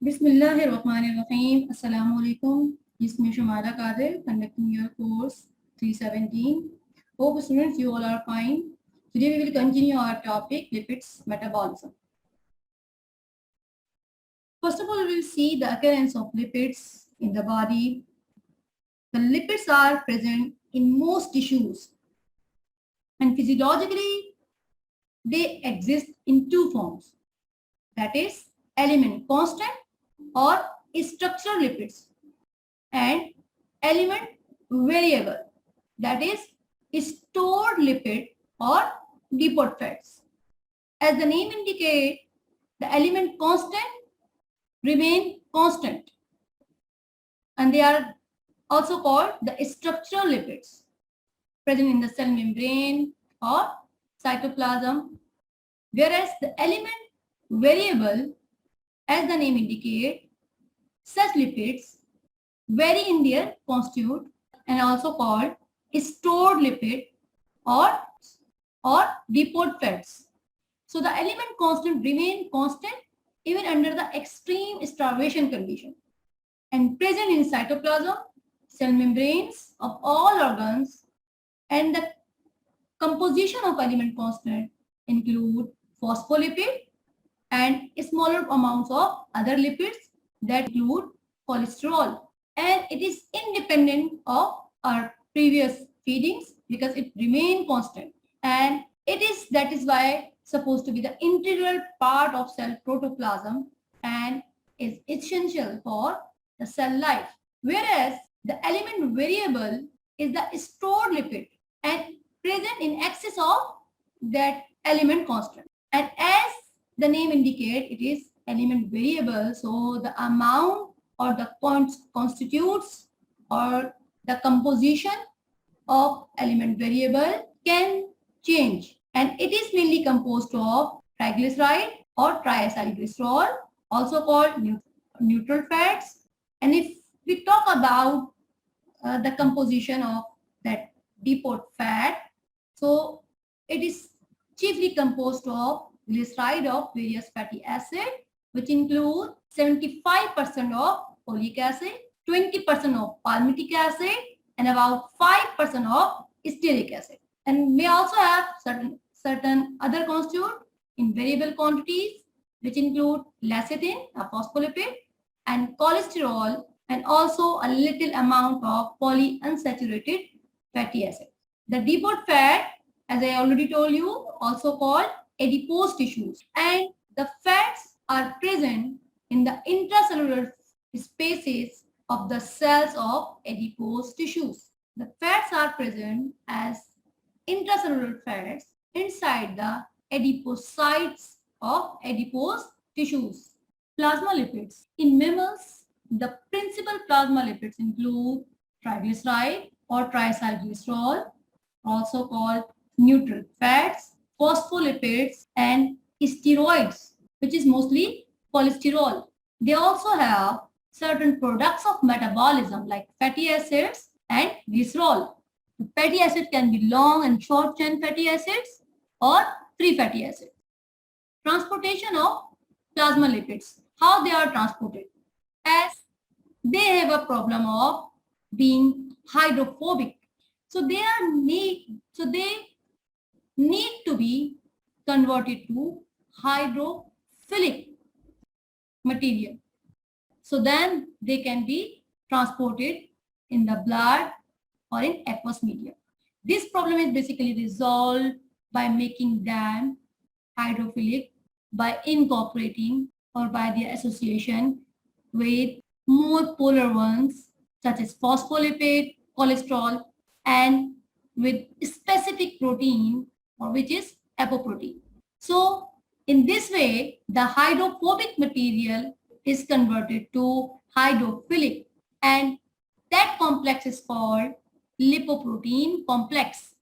बिस्मिल्लाहिर्रहमानिर्रहीम अस्सलाम वालेकुम. इसमें शुमारा Qadir conducting your course 317. Hope students you all are fine. Today we will continue our topic lipids metabolism. First of all, we will see the occurrence of lipids in the body. The lipids are present in most tissues and physiologically they exist in two forms, that is element constant or structural lipids and element variable, that is stored lipid or depot fats. As the name indicates, the element constant remain constant and they are also called the structural lipids present in the cell membrane or cytoplasm, whereas the element variable, as the name indicates, such lipids vary in their constitute and also called stored lipid or depot fats. So the element constant remain constant even under the extreme starvation condition and present in cytoplasm, cell membranes of all organs, and the composition of element constant include phospholipid and smaller amounts of other lipids that include cholesterol, and it is independent of our previous feedings because it remain constant, and that is why supposed to be the integral part of cell protoplasm and is essential for the cell life, whereas the element variable is the stored lipid and present in excess of that element constant, and as the name indicates, it is element variable, so the amount or the constitutes or the composition of element variable can change, and it is mainly composed of triglyceride or triacylglycerol, also called neutral fats. And if we talk about the composition of that depot fat, so it is chiefly composed of glyceride of various fatty acid, which include 75% of oleic acid, 20% of palmitic acid, and about 5% of stearic acid. And may also have certain other constituents in variable quantities, which include lecithin, a phospholipid, and cholesterol, and also a little amount of polyunsaturated fatty acid. The depot fat, as I already told you, also called adipose tissues, and the fats are present in the intracellular spaces of the cells of adipose tissues. The fats are present as intracellular fats inside the adipocytes of adipose tissues. Plasma lipids. In mammals, the principal plasma lipids include triglyceride or triacylglycerol, also called neutral fats, phospholipids, and steroids, which is mostly cholesterol. They also have certain products of metabolism like fatty acids and glycerol. The fatty acid can be long and short chain fatty acids or free fatty acids. Transportation of plasma lipids. How they are transported? As they have a problem of being hydrophobic. So they need to be converted to hydrophilic material. So then they can be transported in the blood or in aqueous medium. This problem is basically resolved by making them hydrophilic by incorporating or by their association with more polar ones such as phospholipid, cholesterol, and with specific protein or which is apoprotein. So in this way, the hydrophobic material is converted to hydrophilic, and that complex is called lipoprotein complex.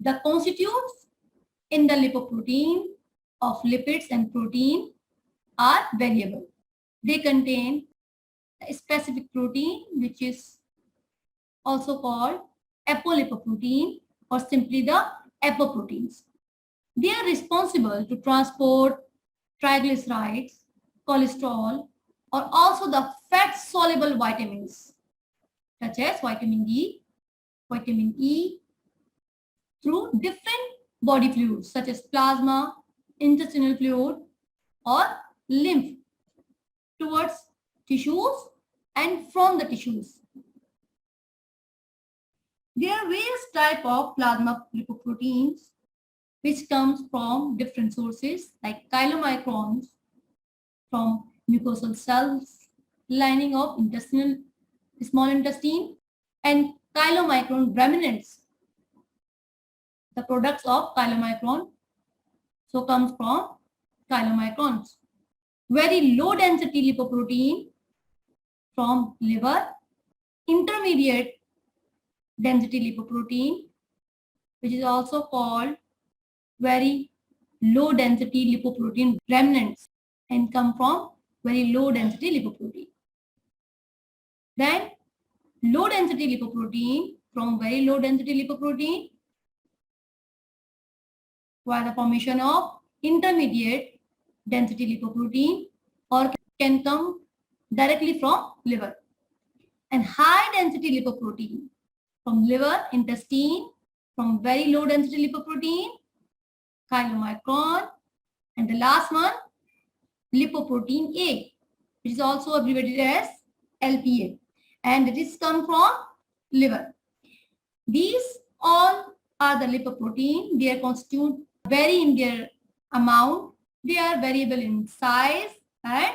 The constituents in the lipoprotein of lipids and protein are variable. They contain a specific protein which is also called apolipoprotein or simply the apoproteins. They are responsible to transport triglycerides, cholesterol, or also the fat-soluble vitamins such as vitamin D, vitamin E through different body fluids such as plasma, intestinal fluid or lymph towards tissues and from the tissues. There are various types of plasma lipoproteins which comes from different sources like chylomicrons from mucosal cells lining of small intestine and chylomicron remnants, the products of chylomicron, so comes from chylomicrons. Very low density lipoprotein from liver, intermediate density lipoprotein, which is also called very low density lipoprotein remnants and come from very low density lipoprotein. Then low density lipoprotein from very low density lipoprotein via the formation of intermediate density lipoprotein or can come directly from liver. And high density lipoprotein from liver, intestine, from very low density lipoprotein, chylomicron, and the last one, lipoprotein A, which is also abbreviated as LPA, and it is come from liver. These all are the lipoprotein. They constitute vary in their amount. They are variable in size and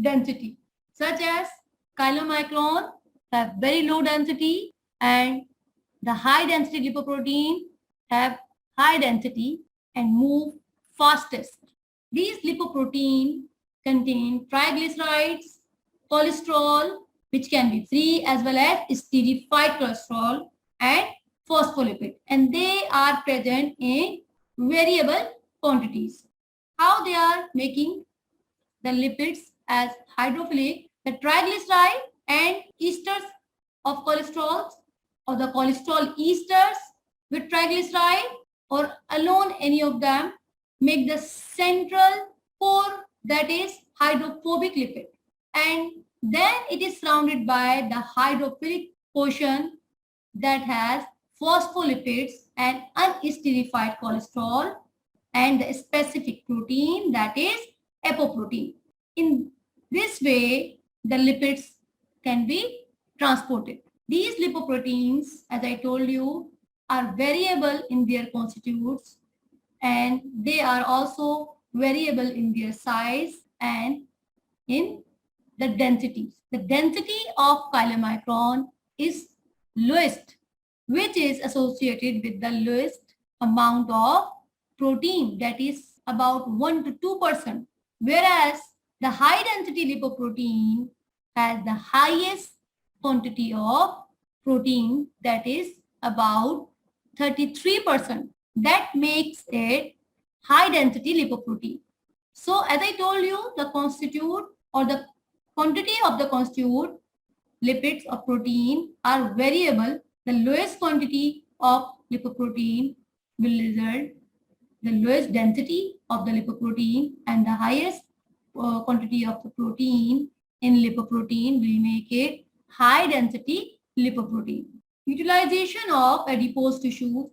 density, such as chylomicron have very low density and the high density lipoprotein have high density and move fastest. These lipoprotein contain triglycerides, cholesterol, which can be free as well as esterified cholesterol and phospholipid, and they are present in variable quantities. How they are making the lipids as hydrophilic, the triglyceride and esters of cholesterol or the cholesterol esters with triglyceride or alone any of them make the central core, that is hydrophobic lipid, and then it is surrounded by the hydrophilic portion that has phospholipids and unesterified cholesterol and the specific protein, that is apoprotein. In this way, the lipids can be transported. These lipoproteins, as I told you, are variable in their constituents and they are also variable in their size and in the density. The density of chylomicron is lowest, which is associated with the lowest amount of protein, that is about 1 to 2%, whereas the high density lipoprotein has the highest quantity of protein, that is about 33%. That makes it high density lipoprotein. So as I told you, the constitute or the quantity of the constitute lipids or protein are variable. The lowest quantity of lipoprotein will result the lowest density of the lipoprotein, and the highest quantity of the protein in lipoprotein will make it high density lipoprotein. Utilization of adipose tissue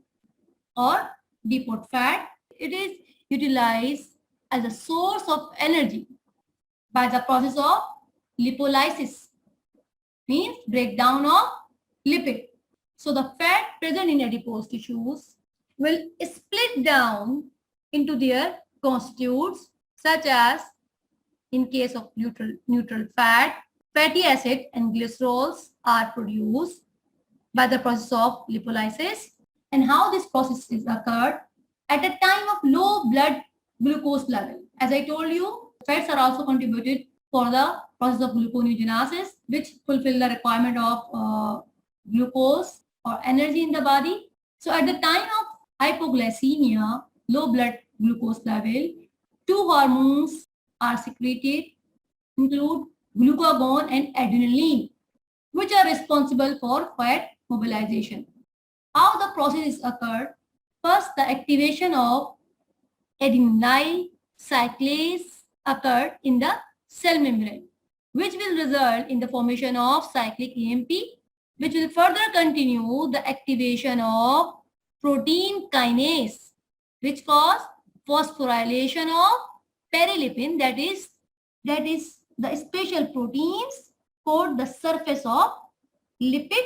or depot fat, it is utilized as a source of energy by the process of lipolysis, means breakdown of lipid. So the fat present in adipose tissues will split down into their constituents, such as in case of neutral fat, fatty acid and glycerols are produced by the process of lipolysis. And how this process is occurred at a time of low blood glucose level. As I told you, fats are also contributed for the process of gluconeogenesis, which fulfill the requirement of glucose or energy in the body. So at the time of hypoglycemia, low blood glucose level, two hormones are secreted, include glucagon and adrenaline, which are responsible for fat mobilization. How the process is occurred? First, the activation of adenyl cyclase occurred in the cell membrane. which will result in the formation of cyclic EMP, which will further continue the activation of protein kinase, which cause phosphorylation of perilipin, that is the special proteins coat the surface of lipid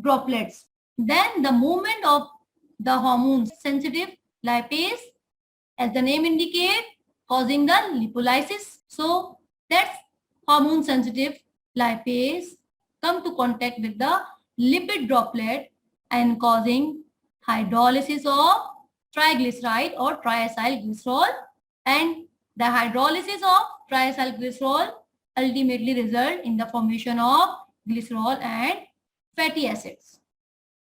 droplets. Then the movement of the hormone sensitive lipase, as the name indicates, causing the lipolysis. So that's hormone sensitive lipase come to contact with the lipid droplet and causing hydrolysis of triglyceride or triacylglycerol, and the hydrolysis of triacylglycerol ultimately result in the formation of glycerol and fatty acids.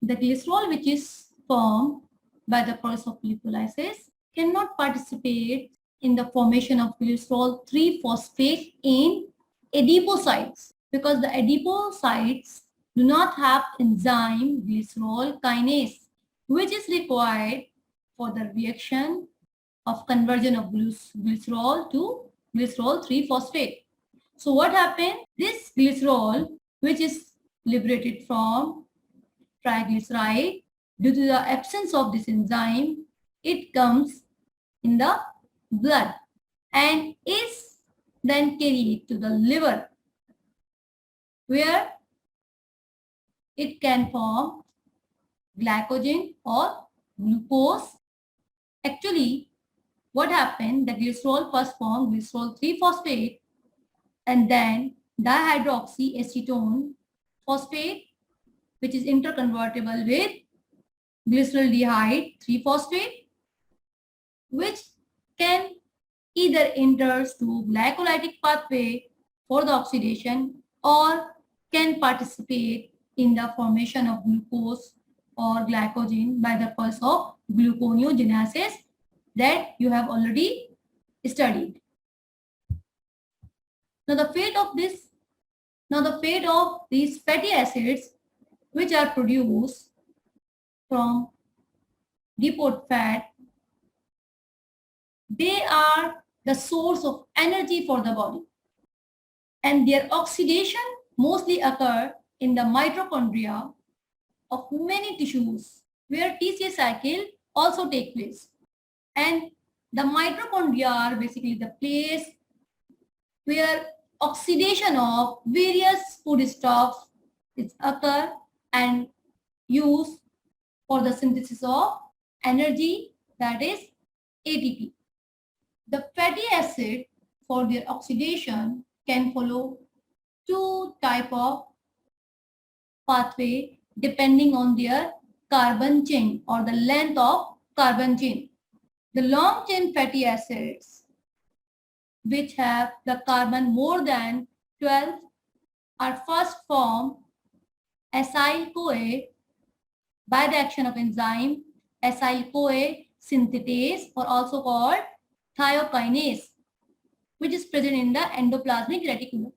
The glycerol which is formed by the process of lipolysis cannot participate in the formation of glycerol 3-phosphate in adipocytes because the adipocytes do not have enzyme glycerol kinase, which is required for the reaction of conversion of glycerol to glycerol 3-phosphate. So what happened? This glycerol, which is liberated from triglyceride, due to the absence of this enzyme, it comes in the blood and is then carried to the liver, where it can form glycogen or glucose. Actually, what happened? The glycerol first formed glycerol 3-phosphate and then dihydroxyacetone phosphate, which is interconvertible with glyceraldehyde 3-phosphate, which can either enters to glycolytic pathway for the oxidation or can participate in the formation of glucose or glycogen by the process of gluconeogenesis that you have already studied. Now the fate of these fatty acids which are produced from depot fat, they are the source of energy for the body, and their oxidation mostly occur in the mitochondria of many tissues where TCA cycle also take place. And the mitochondria are basically the place where oxidation of various foodstuffs is occur and used for the synthesis of energy, that is ATP. The fatty acid for their oxidation can follow two type of pathway depending on their carbon chain or the length of carbon chain. The long chain fatty acids which have the carbon more than 12 are first formed acyl-CoA by the action of enzyme acyl-CoA synthetase, or also called thiokinase, which is present in the endoplasmic reticulum.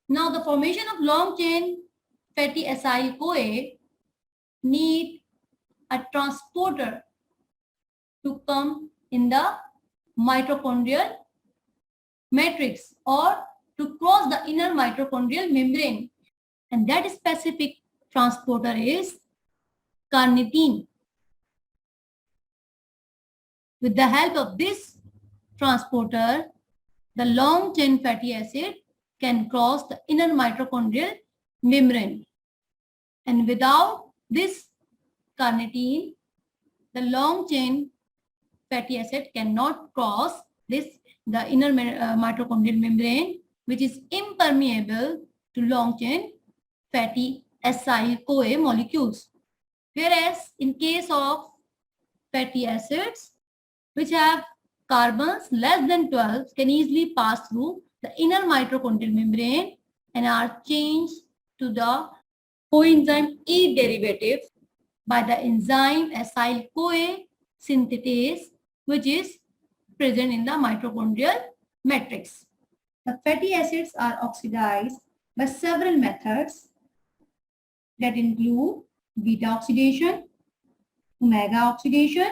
Now the formation of long chain fatty acyl-CoA need a transporter to come in the mitochondrial matrix or to cross the inner mitochondrial membrane, and that specific transporter is carnitine. With the help of this transporter, the long chain fatty acid can cross the inner mitochondrial membrane, and without this carnitine, the long chain fatty acid cannot cross the inner mitochondrial membrane, which is impermeable to long chain fatty acyl-CoA molecules. Whereas in case of fatty acids which have carbons less than 12 can easily pass through the inner mitochondrial membrane and are changed to the coenzyme E derivative by the enzyme acyl-CoA synthetase, which is present in the mitochondrial matrix. The fatty acids are oxidized by several methods that include beta oxidation, omega oxidation,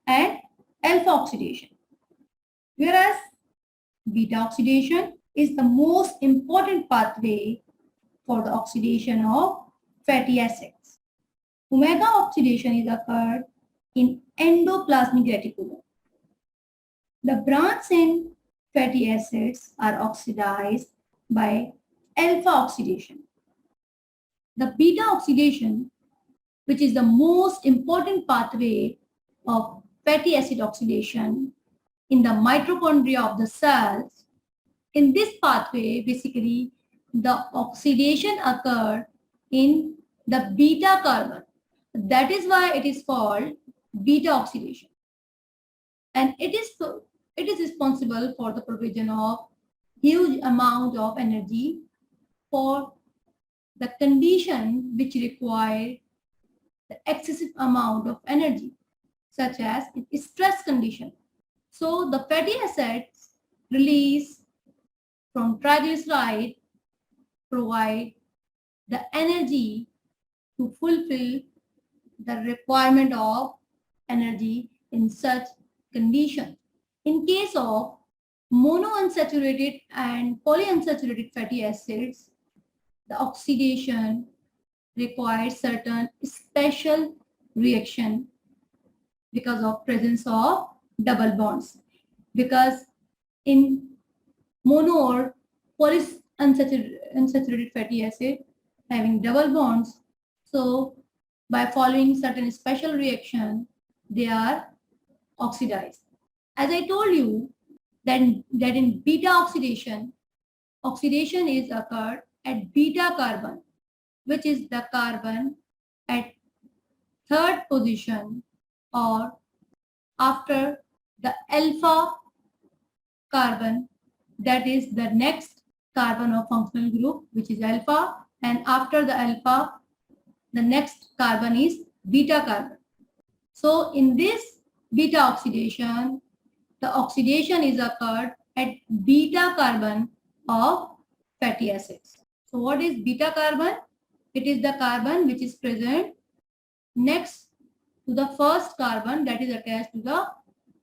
and alpha oxidation. Whereas beta oxidation is the most important pathway for the oxidation of fatty acids. Omega oxidation is occurred in endoplasmic reticulum. The branch chain fatty acids are oxidized by alpha oxidation. The beta oxidation, which is the most important pathway of fatty acid oxidation in the mitochondria of the cells, in this pathway, basically, the oxidation occurred in the beta carbon. That is why it is called beta oxidation. And it is responsible for the provision of huge amount of energy for the condition which require the excessive amount of energy, such as in stress condition. So the fatty acids released from triglyceride provide the energy to fulfill the requirement of energy in such condition. In case of monounsaturated and polyunsaturated fatty acids, the oxidation requires certain special reaction because of presence of double bonds. Because in mono or polyunsaturated fatty acid having double bonds, so by following certain special reaction, they are oxidized. As I told you, that in beta oxidation, oxidation is occurred at beta carbon, which is the carbon at third position or after the alpha carbon, that is the next carbon of functional group, which is alpha, and after the alpha, the next carbon is beta carbon. So in this beta oxidation, the oxidation is occurred at beta carbon of fatty acids. So what is beta carbon? It is the carbon which is present next to the first carbon that is attached to the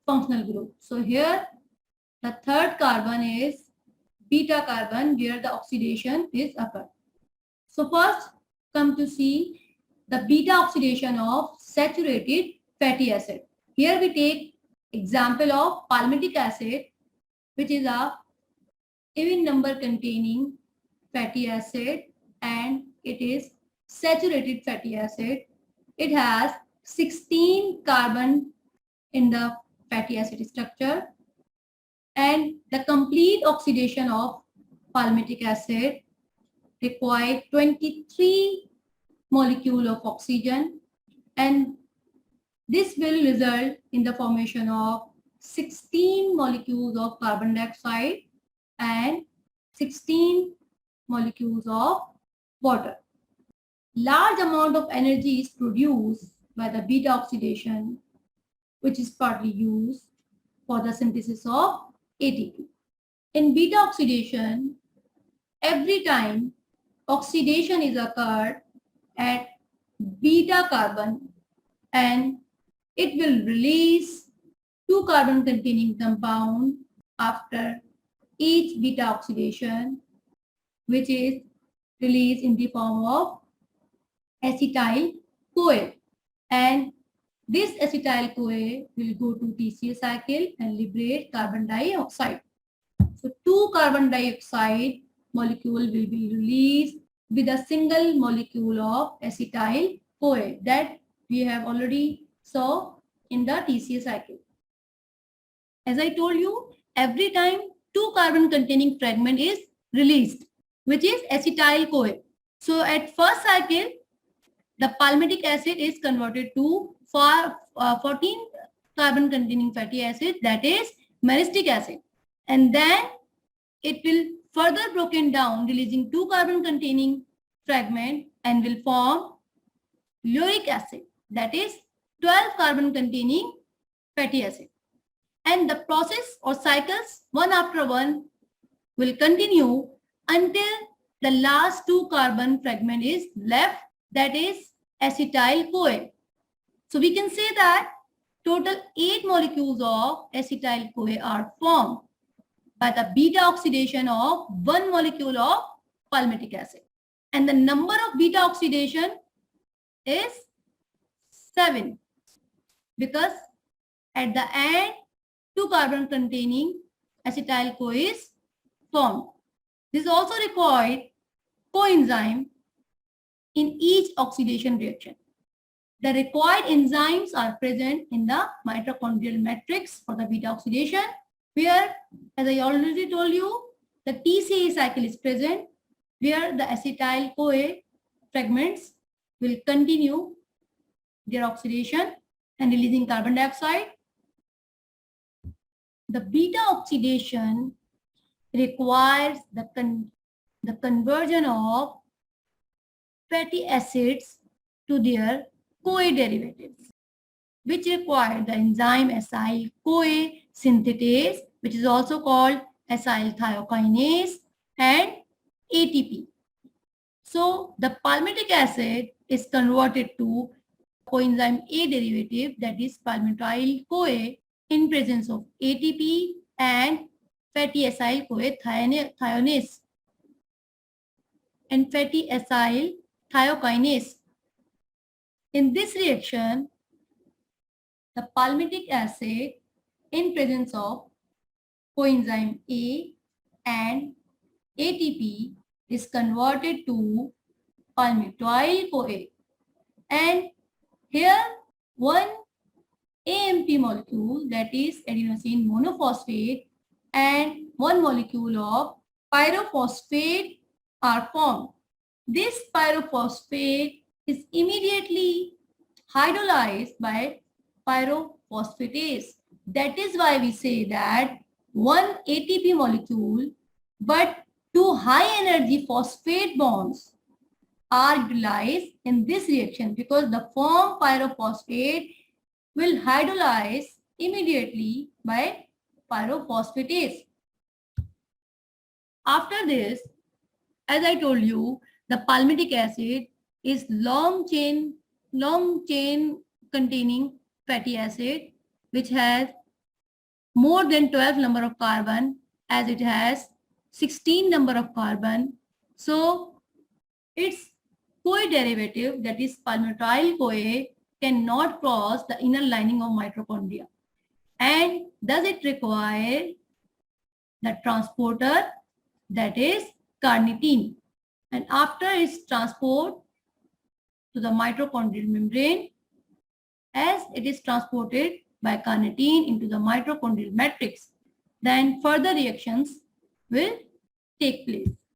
functional group. So here the third carbon is beta carbon where the oxidation is occurred. So first come to see the beta oxidation of saturated fatty acid. Here we take example of palmitic acid, which is a even number containing fatty acid and it is saturated fatty acid. It has 16 carbon in the fatty acid structure, and the complete oxidation of palmitic acid requires 23 molecule of oxygen, and this will result in the formation of 16 molecules of carbon dioxide and 16 molecules of water. Large amount of energy is produced by the beta oxidation, which is partly used for the synthesis of ATP. In beta oxidation, every time oxidation is occurred at beta carbon, and it will release 2 carbon containing compound after each beta oxidation, which is released in the form of acetyl-CoA, and this acetyl-CoA will go to TCA cycle and liberate carbon dioxide. So 2 carbon dioxide molecule will be released with a single molecule of acetyl-CoA that we have already saw in the TCA cycle. As I told you, every time 2 carbon containing fragment is released, which is acetyl-CoA. So at first cycle, the palmitic acid is converted to 14 carbon containing fatty acid, that is myristic acid, and then it will further broken down, releasing 2 carbon containing fragment and will form lauric acid, that is 12 carbon containing fatty acid. And the process or cycles one after one will continue until the last 2 carbon fragment is left, that is acetyl-CoA. So we can say that total 8 molecules of acetyl-CoA are formed. by the beta oxidation of one molecule of palmitic acid. And the number of beta oxidation is 7, because at the end 2 carbon containing acetyl-CoA is formed. This is also required coenzyme in each oxidation reaction. The required enzymes are present in the mitochondrial matrix for the beta oxidation, where, as I already told you, the TCA cycle is present, where the acetyl-CoA fragments will continue their oxidation and releasing carbon dioxide. The beta oxidation requires the conversion of fatty acids to their CoA derivatives, which require the enzyme acyl-CoA synthetase, which is also called acyl-thiokinase, and ATP. So the palmitic acid is converted to coenzyme A derivative, that is palmitoyl-CoA, in presence of ATP and fatty acyl-CoA thionase and fatty acyl-thiokinase. In this reaction, the palmitic acid in presence of coenzyme A and ATP is converted to palmitoyl-CoA, and here one AMP molecule, that is adenosine monophosphate, and one molecule of pyrophosphate are formed. This pyrophosphate is immediately hydrolyzed by pyrophosphatase. That is why we say that one ATP molecule but 2 high energy phosphate bonds are utilized in this reaction, because the formed pyrophosphate will hydrolyze immediately by pyrophosphatase. After this, as I told you, the palmitic acid is long chain containing fatty acid, which has more than 12 number of carbon, as it has 16 number of carbon. So its CoA derivative, that is palmitoyl-CoA, cannot cross the inner lining of mitochondria, and thus it requires the transporter, that is carnitine. And after its transport to the mitochondrial membrane, as it is transported by carnitine into the mitochondrial matrix, then further reactions will take place.